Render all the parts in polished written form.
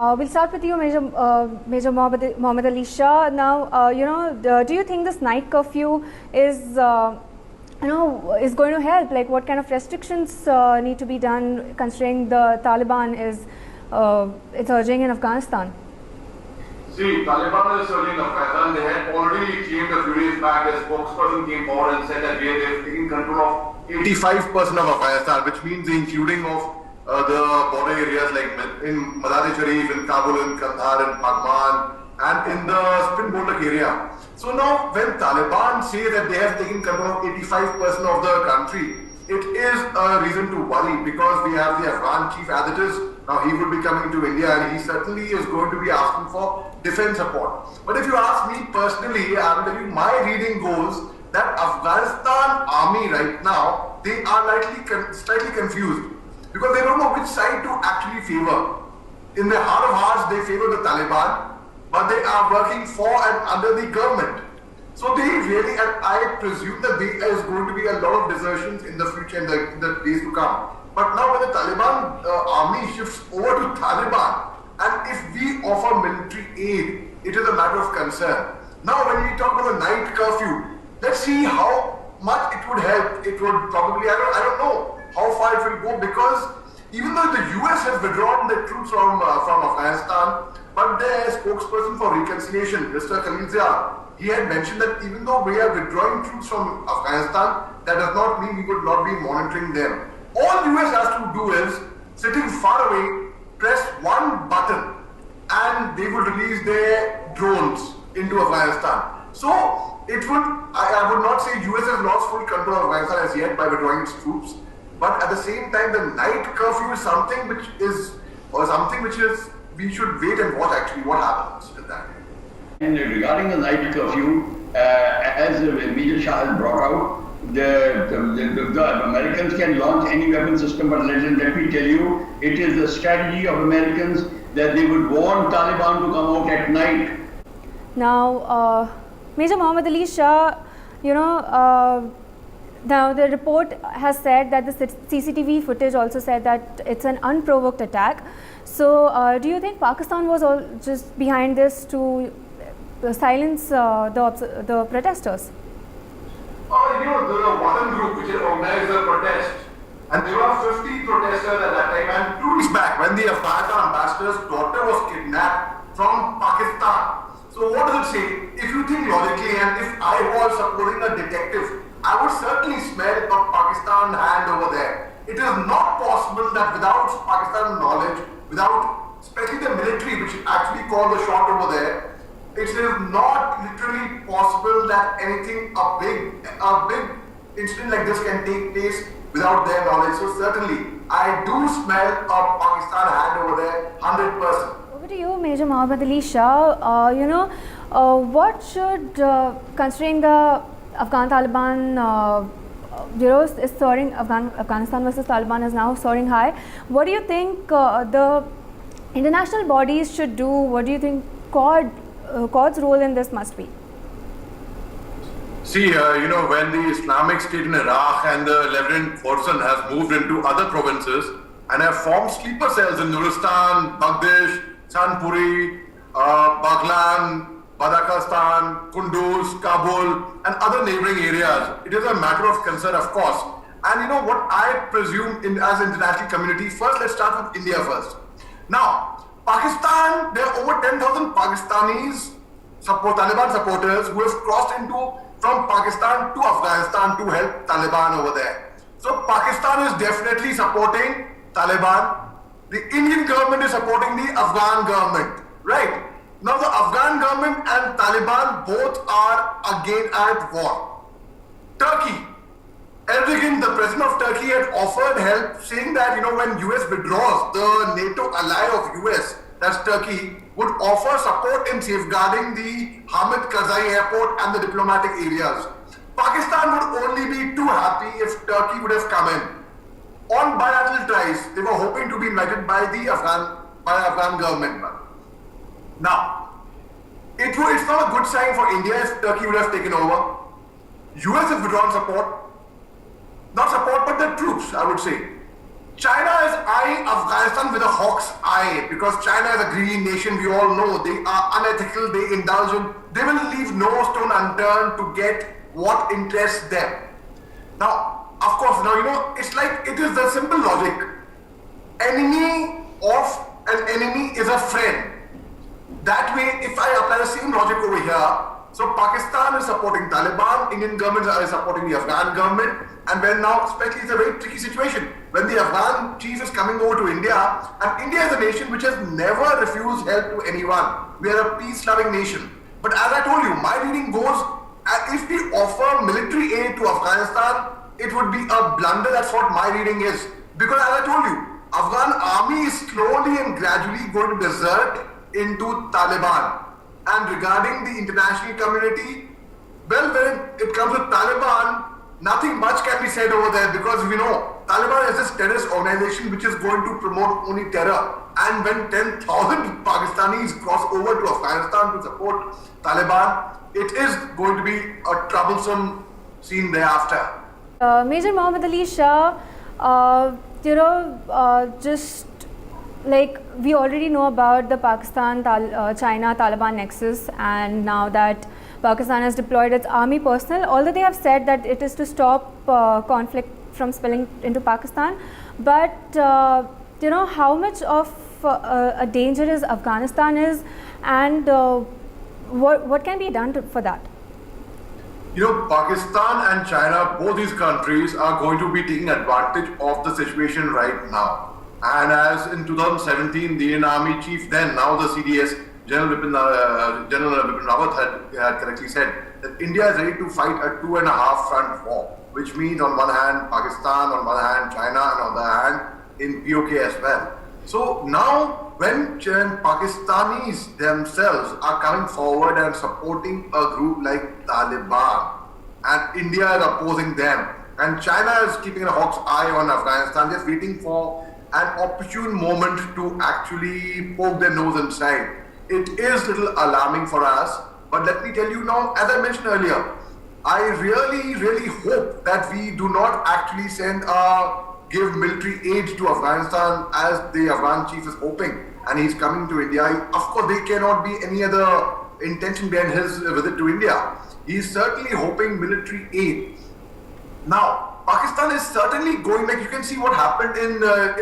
We'll start with you, Major Mohammad Ali Shah. Now, do you think this night curfew is, is going to help? Like, what kind of restrictions need to be done, considering the Taliban is it's urging in Afghanistan? See, Taliban is surging in Afghanistan. They had already claimed a few days back. A spokesperson came forward and said that they've taken control of 85% of Afghanistan, which means the including of the border areas like in Mazar-e-Sharif, in Kabul, in Kandahar, in Paghman, and in the Spin Boldak area. So now, when Taliban say that they have taken control of 85% of the country, it is a reason to worry because we have the Afghan chief as it is. Now he will be coming to India and he certainly is going to be asking for defense support. But if you ask me personally, I will tell you my reading goes that Afghanistan army right now, they are slightly confused because they don't know which side to actually favor. In the heart of hearts, they favor the Taliban, but they are working for and under the government. So they really, and I presume that there is going to be a lot of desertions in the future, in the days to come. But now when the Taliban army shifts over to Taliban, and if we offer military aid, it is a matter of concern. Now when we talk about the night curfew, let's see how much it would help. It would probably, I don't know how far it will go, because even though the US has withdrawn their troops from Afghanistan, but their spokesperson for reconciliation, Mr. Khalil Zia, he had mentioned that even though we are withdrawing troops from Afghanistan, that does not mean we would not be monitoring them. All the US has to do is, sitting far away, press one button and they will release their drones into Afghanistan. So it would, I would not say US has lost full control of Afghanistan as yet by withdrawing its troops, but at the same time the night curfew is something which is, we should wait and watch actually what happens with that. And regarding the night curfew, as Major Shah has brought out, the Americans can launch any weapon system, but let me tell you, it is the strategy of Americans that they would want Taliban to come out at night. Now, Major Mohammad Ali Shah, now the report has said that the CCTV footage also said that it's an unprovoked attack. So, do you think Pakistan was all just behind this to silence the protesters? The Watan group which had organized the protest, and there were 50 protesters at that time, and 2 weeks back when the Afghan ambassador's daughter was kidnapped from Pakistan. So what does it say? If you think logically, and if I was supporting a detective, I would certainly smell a Pakistan hand over there. It is not possible that without Pakistan knowledge, without especially the military which actually called the shot over there, it is not literally possible that a big incident like this can take place without their knowledge. So certainly, I do smell a Pakistan hand over there, 100%. Over to you, Major Mohammad Ali Shah. What should, considering the Afghan Taliban, is soaring, Afghanistan versus Taliban is now soaring high. What do you think the international bodies should do? What do you think Quad's role in this must be? See, when the Islamic State in Iraq and the Levant Forces has moved into other provinces and have formed sleeper cells in Nuristan, Bagdish, Sanpuri, Baghlan, Badakistan, Kunduz, Kabul, and other neighboring areas, it is a matter of concern, of course. And what I presume as international community, first let's start with India first. Now, Pakistan, there are over 10,000 Pakistanis, Taliban supporters who have crossed from Pakistan to Afghanistan to help Taliban over there. So Pakistan is definitely supporting Taliban. The Indian government is supporting the Afghan government, right? Now the Afghan government and Taliban both are again at war. Turkey, Erdogan, the president of Turkey, had offered help, saying that when US withdraws, the NATO ally of US, that's Turkey, would offer support in safeguarding the Hamid Karzai airport and the diplomatic areas. Pakistan would only be too happy if Turkey would have come in. On bilateral ties, they were hoping to be invited by the Afghan government. Now, it's not a good sign for India if Turkey would have taken over. US has withdrawn support. Not support, but the troops, I would say. China is eyeing Afghanistan with a hawk's eye because China is a greedy nation. We all know they are unethical, they indulge in, they will leave no stone unturned to get what interests them. Now, of course, it's like it is the simple logic. Enemy of an enemy is a friend. That way, if I apply the same logic over here, so Pakistan is supporting Taliban, Indian government is supporting the Afghan government, and when now, especially it's a very tricky situation, when the Afghan chief is coming over to India, and India is a nation which has never refused help to anyone. We are a peace-loving nation. But as I told you, my reading goes, if we offer military aid to Afghanistan, it would be a blunder. That's what my reading is. Because as I told you, Afghan army is slowly and gradually going to desert into Taliban. And regarding the international community, well, when it comes to Taliban, nothing much can be said over there because we know Taliban is this terrorist organization which is going to promote only terror. And when 10,000 Pakistanis cross over to Afghanistan to support Taliban, it is going to be a troublesome scene thereafter. Major Mohammad Ali Shah, just like we already know about the Pakistan-China Taliban nexus, and now that Pakistan has deployed its army personnel, although they have said that it is to stop conflict from spilling into Pakistan, but how much of a danger is Afghanistan is, and what can be done for that? Pakistan and China, both these countries are going to be taking advantage of the situation right now. And as in 2017, the Indian Army chief then, now the CDS, General Bipin Rawat had correctly said that India is ready to fight a 2.5 front war, which means on one hand Pakistan, on one hand China, and on the other hand in POK as well. So now when Pakistanis themselves are coming forward and supporting a group like Taliban, and India is opposing them, and China is keeping a hawk's eye on Afghanistan, just waiting for an opportune moment to actually poke their nose inside. It is a little alarming for us, but let me tell you now, as I mentioned earlier, I really, really hope that we do not actually give military aid to Afghanistan as the Afghan chief is hoping, and he's coming to India. Of course, there cannot be any other intention behind his visit to India. He's certainly hoping military aid. Now, Pakistan is certainly going, like you can see what happened in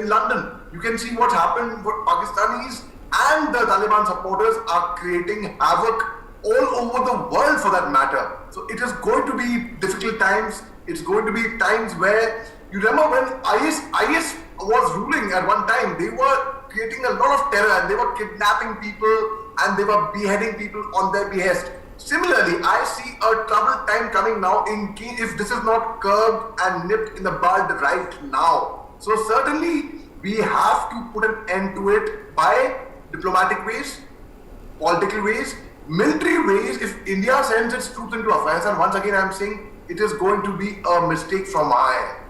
London. You can see what happened, what Pakistanis and the Taliban supporters are creating havoc all over the world for that matter. So it is going to be difficult times. It's going to be times where, you remember when IS was ruling at one time, they were creating a lot of terror and they were kidnapping people and they were beheading people on their behest. Similarly, I see a troubled time coming now in case if this is not curbed and nipped in the bud right now. So certainly we have to put an end to it by diplomatic ways, political ways, military ways. If India sends its troops into Afghanistan, once again I'm saying it is going to be a mistake from my end.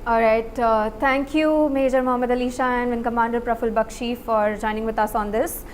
All right, thank you Major Mohammad Ali Shah and Wing Commander Praful Bakshi for joining with us on this.